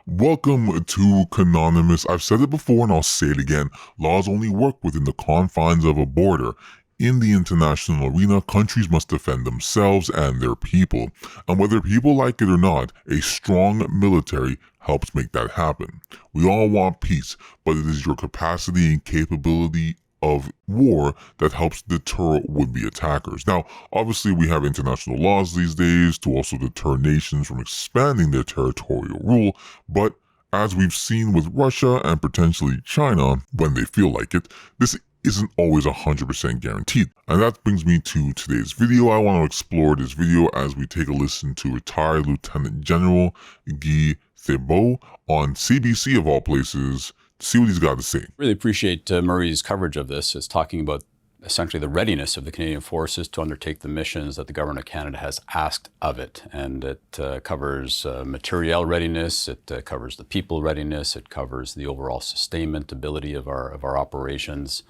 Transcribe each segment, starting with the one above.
Welcome to Canonymous. I've said it before and I'll say it again. Laws only work within the confines of a border. In the international arena, countries must defend themselves and their people. And whether people like it or not, a strong military helps make that happen. We all want peace, but it is your capacity and capability of war that helps deter would-be attackers. Now, obviously we have international laws these days to also deter nations from expanding their territorial rule, but as we've seen with Russia and potentially China, when they feel like it, this isn't always 100% guaranteed. And that brings me to today's video. I want to explore this video as we take a listen to retired Lieutenant General Guy Thibault on CBC of all places. See what he's got to say. Really appreciate Murray's coverage of this. It's talking about essentially the readiness of the Canadian Forces to undertake the missions that the Government of Canada has asked of it. And it covers materiel readiness, it covers the people readiness, it covers the overall sustainment ability of our operations.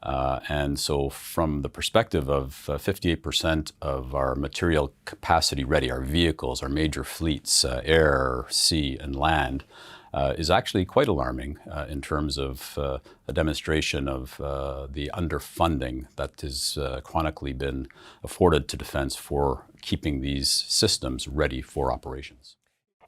And so from the perspective of 58% of our material capacity ready, our vehicles, our major fleets, air, sea, and land, is actually quite alarming in terms of a demonstration of the underfunding that has chronically been afforded to defense for keeping these systems ready for operations.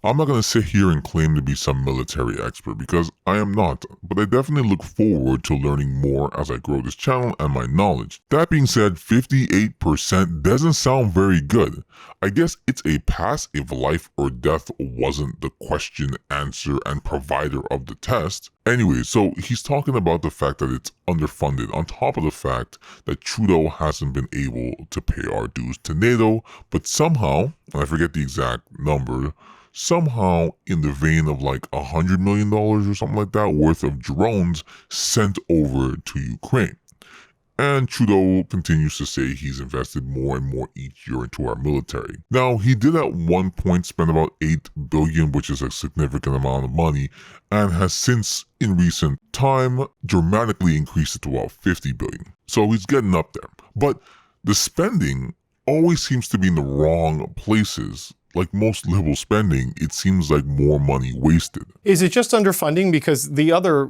I'm not going to sit here and claim to be some military expert because I am not, but I definitely look forward to learning more as I grow this channel and my knowledge. That being said, 58% doesn't sound very good. I guess it's a pass if life or death wasn't the question, answer, and provider of the test. Anyway, so he's talking about the fact that it's underfunded on top of the fact that Trudeau hasn't been able to pay our dues to NATO, but somehow, and I forget the exact number, somehow in the vein of like $100 million or something like that worth of drones sent over to Ukraine. And Trudeau continues to say he's invested more and more each year into our military. Now, he did at one point spend about $8 billion, which is a significant amount of money, and has since, in recent time, dramatically increased it to about $50 billion. So he's getting up there. But the spending always seems to be in the wrong places. Like most liberal spending, it seems like more money wasted. Is it just underfunding? Because the other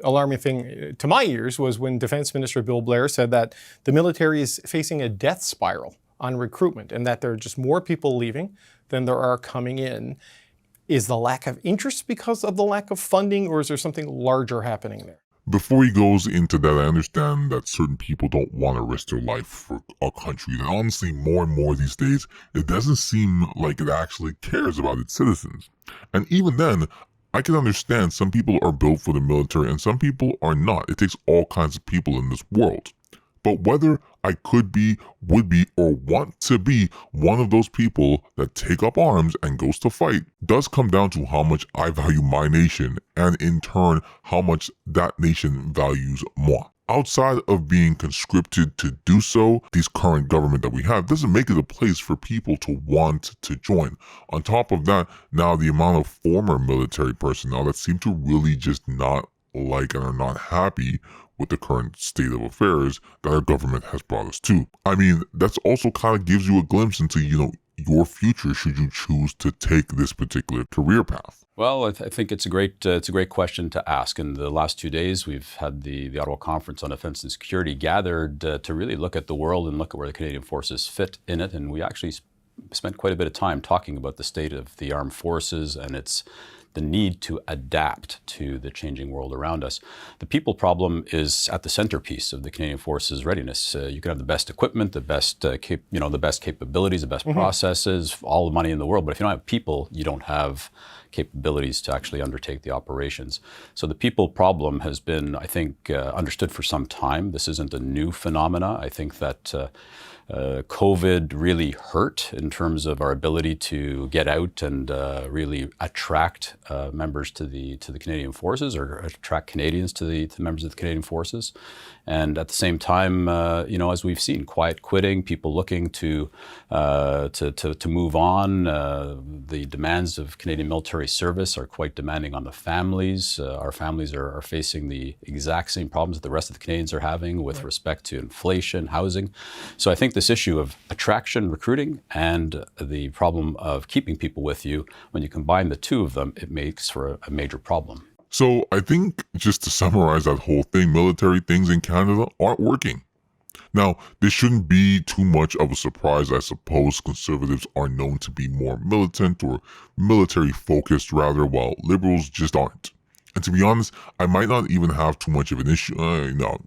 alarming thing to my ears was when Defense Minister Bill Blair said that the military is facing a death spiral on recruitment and that there are just more people leaving than there are coming in. Is the lack of interest because of the lack of funding, or is there something larger happening there? Before he goes into that, I understand that certain people don't want to risk their life for a country. And honestly, more and more these days, it doesn't seem like it actually cares about its citizens. And even then, I can understand some people are built for the military and some people are not. It takes all kinds of people in this world. But whether I could be, would be, or want to be one of those people that take up arms and goes to fight does come down to how much I value my nation and in turn how much that nation values moi. Outside of being conscripted to do so, this current government that we have doesn't make it a place for people to want to join. On top of that, now the amount of former military personnel that seem to really just not like and are not happy with the current state of affairs that our government has brought us to. I mean, that's also kind of gives you a glimpse into, your future should you choose to take this particular career path. Well, I think it's a great question to ask. In the last 2 days, we've had the Ottawa Conference on Defence and Security gathered to really look at the world and look at where the Canadian Forces fit in it. And we actually spent quite a bit of time talking about the state of the armed forces and the need to adapt to the changing world around us. The people problem is at the centerpiece of the Canadian Forces readiness. You can have the best equipment, the best capabilities, the best processes, all the money in the world, but if you don't have people, you don't have capabilities to actually undertake the operations. So the people problem has been, I think, understood for some time. This isn't a new phenomena. I think that COVID really hurt in terms of our ability to get out and really attract members to the Canadian Forces, or attract Canadians to the members of the Canadian Forces. And at the same time, as we've seen, quiet quitting, people looking to move on. The demands of Canadian military service are quite demanding on the families. Our families are facing the exact same problems that the rest of the Canadians are having with respect to inflation, housing. So I think this issue of attraction, recruiting, and the problem of keeping people with you, when you combine the two of them, it makes for a major problem. So I think, just to summarize that whole thing, military things in Canada aren't working. Now, this shouldn't be too much of a surprise. I suppose conservatives are known to be more militant or military focused rather, while liberals just aren't. And to be honest, I might not even have too much of an issue.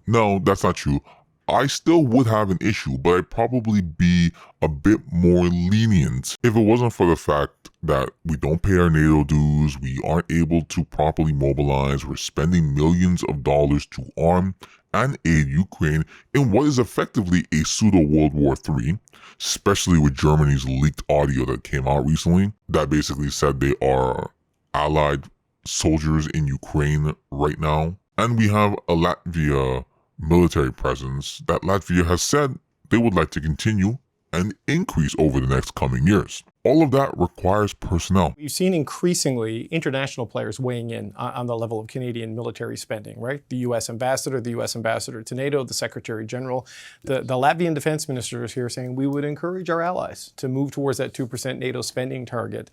No, that's not true. I still would have an issue, but I'd probably be a bit more lenient if it wasn't for the fact that we don't pay our NATO dues, we aren't able to properly mobilize, we're spending millions of dollars to arm and aid Ukraine in what is effectively a pseudo-World War III, especially with Germany's leaked audio that came out recently that basically said they are allied soldiers in Ukraine right now. And we have a Latvia military presence that Latvia has said they would like to continue and increase over the next coming years. All of that requires personnel. We've seen increasingly international players weighing in on the level of Canadian military spending, right? The U.S. ambassador to NATO, the Secretary General. The Latvian defense minister is here saying we would encourage our allies to move towards that 2% NATO spending target.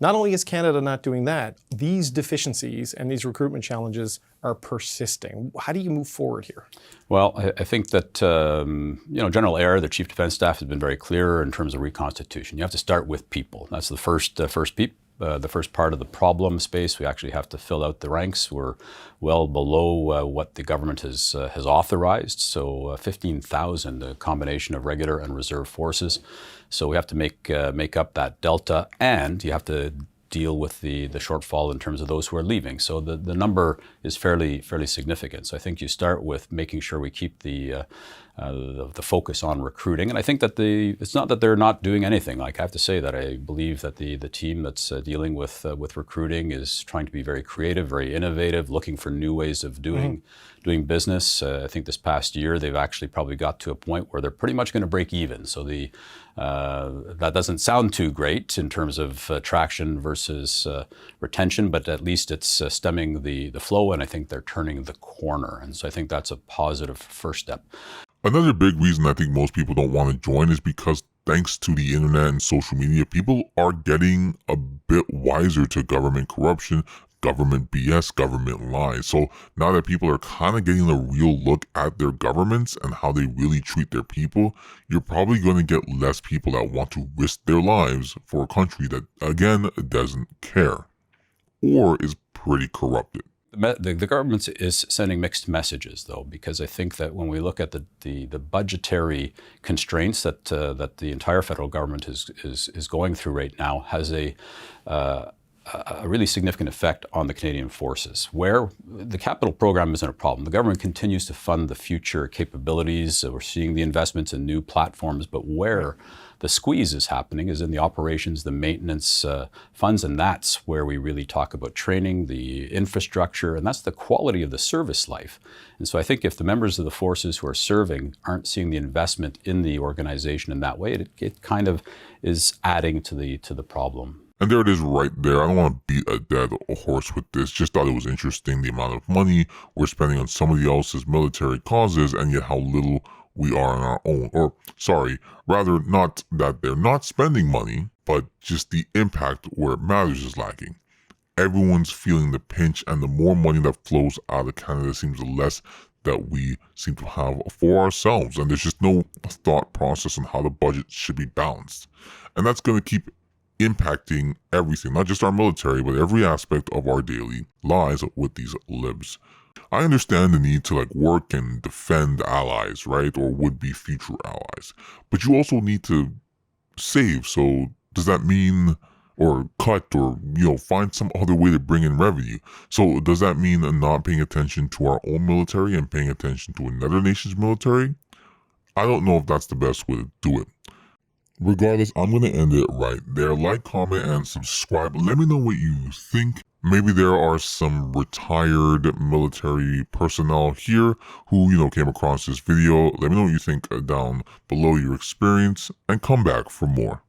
Not only is Canada not doing that, these deficiencies and these recruitment challenges are persisting. How do you move forward here? Well, I think that General Eyre, the Chief Defence Staff, has been very clear in terms of reconstitution. You have to start with people. That's the first part of the problem space. We actually have to fill out the ranks. We're well below what the government has authorized. So 15,000, a combination of regular and reserve forces. So we have to make up that delta, and you have to deal with the shortfall in terms of those who are leaving. So the number is fairly significant. So I think you start with making sure we keep the focus on recruiting. And I think that it's not that they're not doing anything. Like, I have to say that I believe that the team that's dealing with recruiting is trying to be very creative, very innovative, looking for new ways of doing business. I think this past year they've actually probably got to a point where they're pretty much going to break even. So that doesn't sound too great in terms of traction versus retention, but at least it's stemming the flow, and I think they're turning the corner. And so I think that's a positive first step. Another big reason I think most people don't want to join is because thanks to the internet and social media, people are getting a bit wiser to government corruption, government BS, government lies. So now that people are kind of getting a real look at their governments and how they really treat their people, you're probably going to get less people that want to risk their lives for a country that, again, doesn't care or is pretty corrupted. The government is sending mixed messages, though, because I think that when we look at the budgetary constraints that the entire federal government is going through right now, has a really significant effect on the Canadian forces, where the capital program isn't a problem. The government continues to fund the future capabilities. We're seeing the investments in new platforms, but where the squeeze is happening is in the operations, the maintenance funds, and that's where we really talk about training, the infrastructure, and that's the quality of the service life. And so I think if the members of the forces who are serving aren't seeing the investment in the organization in that way, it kind of is adding to the problem. And there it is right there. I don't want to beat a dead horse with this. Just thought it was interesting the amount of money we're spending on somebody else's military causes, and yet how little we are on our own. Or, sorry, rather not that they're not spending money, but just the impact where it matters is lacking. Everyone's feeling the pinch, and the more money that flows out of Canada seems the less that we seem to have for ourselves. And there's just no thought process on how the budget should be balanced. And that's going to keep impacting everything, not just our military, but every aspect of our daily lives with these libs. I understand the need to work and defend allies, right? Or would-be future allies. But you also need to save. So does that mean, or cut, or, find some other way to bring in revenue? So does that mean not paying attention to our own military and paying attention to another nation's military? I don't know if that's the best way to do it. Regardless, I'm going to end it right there. Like, comment, and subscribe. Let me know what you think. Maybe there are some retired military personnel here who, came across this video. Let me know what you think down below, your experience, and come back for more.